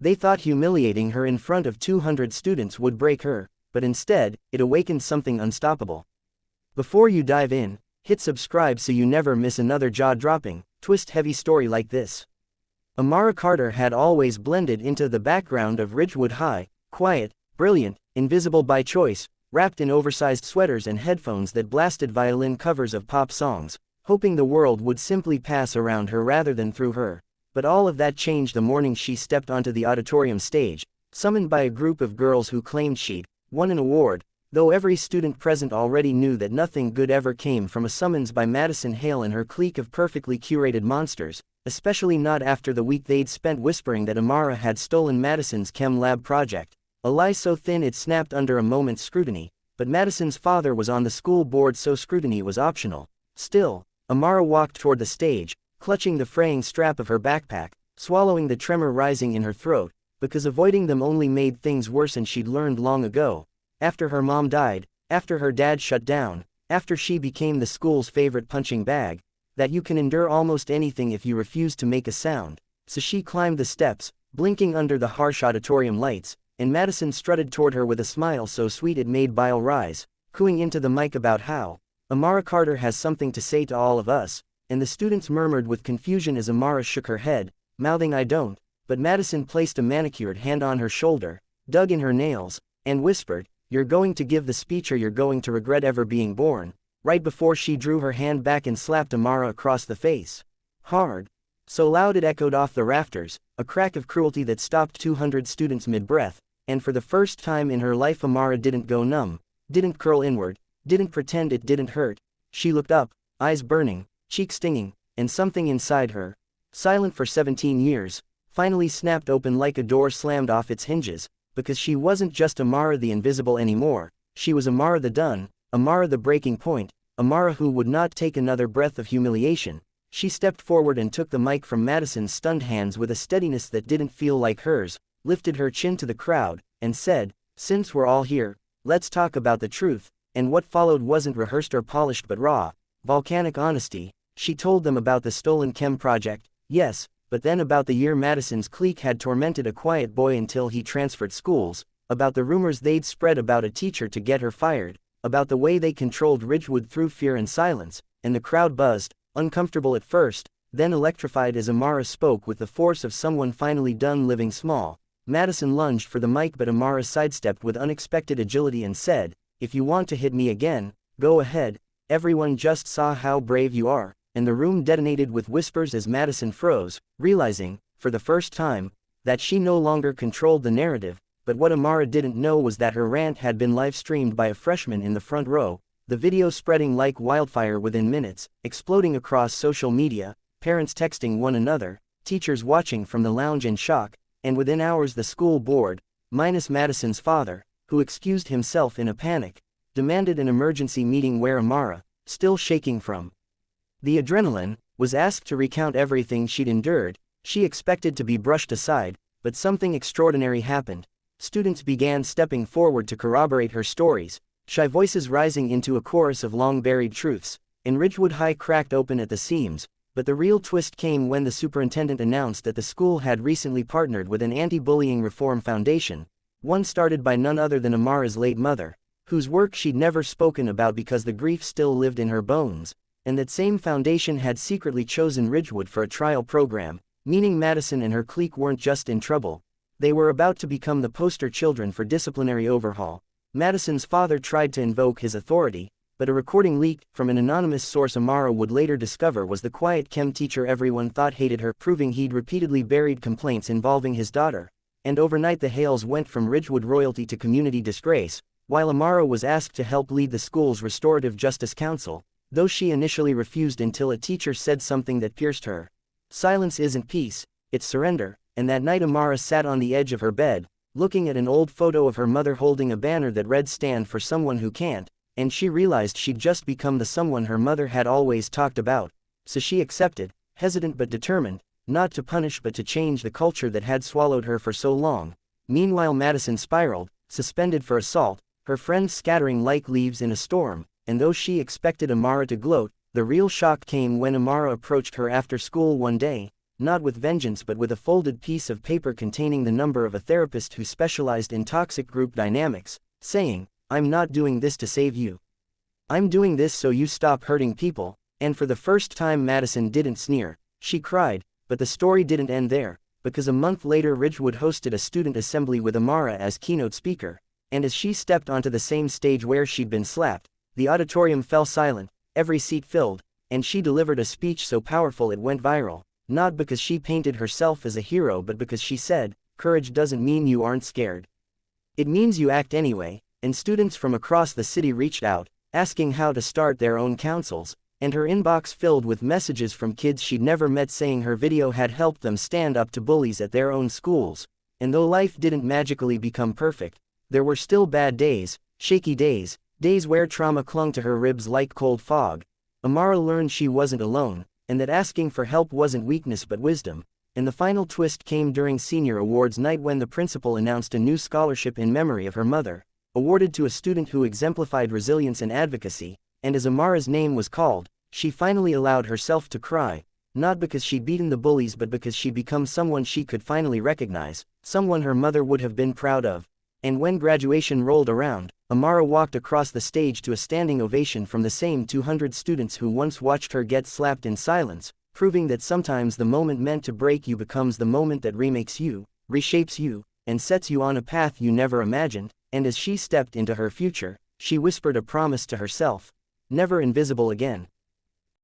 They thought humiliating her in front of 200 students would break her, but instead, it awakened something unstoppable. Before you dive in, hit subscribe so you never miss another jaw-dropping, twist-heavy story like this. Amara Carter had always blended into the background of Ridgewood High, quiet, brilliant, invisible by choice, wrapped in oversized sweaters and headphones that blasted violin covers of pop songs, hoping the world would simply pass around her rather than through her. But all of that changed the morning she stepped onto the auditorium stage, summoned by a group of girls who claimed she'd won an award, though every student present already knew that nothing good ever came from a summons by Madison Hale and her clique of perfectly curated monsters, especially not after the week they'd spent whispering that Amara had stolen Madison's chem lab project, a lie so thin it snapped under a moment's scrutiny. But Madison's father was on the school board, so scrutiny was optional. Still, Amara walked toward the stage, clutching the fraying strap of her backpack, swallowing the tremor rising in her throat, because avoiding them only made things worse. And she'd learned long ago, after her mom died, after her dad shut down, after she became the school's favorite punching bag, that you can endure almost anything if you refuse to make a sound. So she climbed the steps, blinking under the harsh auditorium lights, and Madison strutted toward her with a smile so sweet it made bile rise, cooing into the mic about how Amara Carter has something to say to all of us, and the students murmured with confusion as Amara shook her head, mouthing "I don't," but Madison placed a manicured hand on her shoulder, dug in her nails, and whispered, "You're going to give the speech or you're going to regret ever being born," right before she drew her hand back and slapped Amara across the face. Hard. So loud it echoed off the rafters, a crack of cruelty that stopped 200 students mid-breath, and for the first time in her life Amara didn't go numb, didn't curl inward, didn't pretend it didn't hurt. She looked up, eyes burning, cheeks stinging, and something inside her, silent for 17 years, finally snapped open like a door slammed off its hinges, because she wasn't just Amara the Invisible anymore, she was Amara the Done, Amara the breaking point, Amara who would not take another breath of humiliation. She stepped forward and took the mic from Madison's stunned hands with a steadiness that didn't feel like hers, lifted her chin to the crowd, and said, "Since we're all here, let's talk about the truth." And what followed wasn't rehearsed or polished but raw, volcanic honesty. She told them about the stolen chem project, yes, but then about the year Madison's clique had tormented a quiet boy until he transferred schools, about the rumors they'd spread about a teacher to get her fired, about the way they controlled Ridgewood through fear and silence. And the crowd buzzed, uncomfortable at first, then electrified as Amara spoke with the force of someone finally done living small. Madison lunged for the mic, but Amara sidestepped with unexpected agility and said, "If you want to hit me again, go ahead. Everyone just saw how brave you are." And the room detonated with whispers as Madison froze, realizing, for the first time, that she no longer controlled the narrative. But what Amara didn't know was that her rant had been live-streamed by a freshman in the front row, the video spreading like wildfire within minutes, exploding across social media, parents texting one another, teachers watching from the lounge in shock, and within hours the school board, minus Madison's father, who excused himself in a panic, demanded an emergency meeting where Amara, still shaking from the adrenaline, was asked to recount everything she'd endured. She expected to be brushed aside, but something extraordinary happened. Students began stepping forward to corroborate her stories, shy voices rising into a chorus of long-buried truths, and Ridgewood High cracked open at the seams. But the real twist came when the superintendent announced that the school had recently partnered with an anti-bullying reform foundation, one started by none other than Amara's late mother, whose work she'd never spoken about because the grief still lived in her bones. And that same foundation had secretly chosen Ridgewood for a trial program, meaning Madison and her clique weren't just in trouble, they were about to become the poster children for disciplinary overhaul. Madison's father tried to invoke his authority, but a recording leaked from an anonymous source Amara would later discover was the quiet chem teacher everyone thought hated her, proving he'd repeatedly buried complaints involving his daughter. And overnight the Hales went from Ridgewood royalty to community disgrace, while Amara was asked to help lead the school's Restorative Justice Council, though she initially refused until a teacher said something that pierced her. Silence isn't peace, it's surrender. And that night Amara sat on the edge of her bed, looking at an old photo of her mother holding a banner that read "Stand for Someone Who Can't," and she realized she'd just become the someone her mother had always talked about. So she accepted, hesitant but determined, not to punish but to change the culture that had swallowed her for so long. Meanwhile Madison spiraled, suspended for assault, her friends scattering like leaves in a storm. And though she expected Amara to gloat, the real shock came when Amara approached her after school one day, not with vengeance but with a folded piece of paper containing the number of a therapist who specialized in toxic group dynamics, saying, "I'm not doing this to save you. I'm doing this so you stop hurting people." And for the first time Madison didn't sneer, she cried. But the story didn't end there, because a month later Ridgewood hosted a student assembly with Amara as keynote speaker, and as she stepped onto the same stage where she'd been slapped, the auditorium fell silent, every seat filled, and she delivered a speech so powerful it went viral, not because she painted herself as a hero but because she said, "Courage doesn't mean you aren't scared. It means you act anyway," and students from across the city reached out, asking how to start their own councils, and her inbox filled with messages from kids she'd never met saying her video had helped them stand up to bullies at their own schools. And though life didn't magically become perfect, there were still bad days, shaky days, days where trauma clung to her ribs like cold fog. Amara learned she wasn't alone, and that asking for help wasn't weakness but wisdom. And the final twist came during senior awards night when the principal announced a new scholarship in memory of her mother, awarded to a student who exemplified resilience and advocacy. And as Amara's name was called, she finally allowed herself to cry, not because she'd beaten the bullies but because she'd become someone she could finally recognize, someone her mother would have been proud of. And when graduation rolled around, Amara walked across the stage to a standing ovation from the same 200 students who once watched her get slapped in silence, proving that sometimes the moment meant to break you becomes the moment that remakes you, reshapes you, and sets you on a path you never imagined. And as she stepped into her future, she whispered a promise to herself, never invisible again.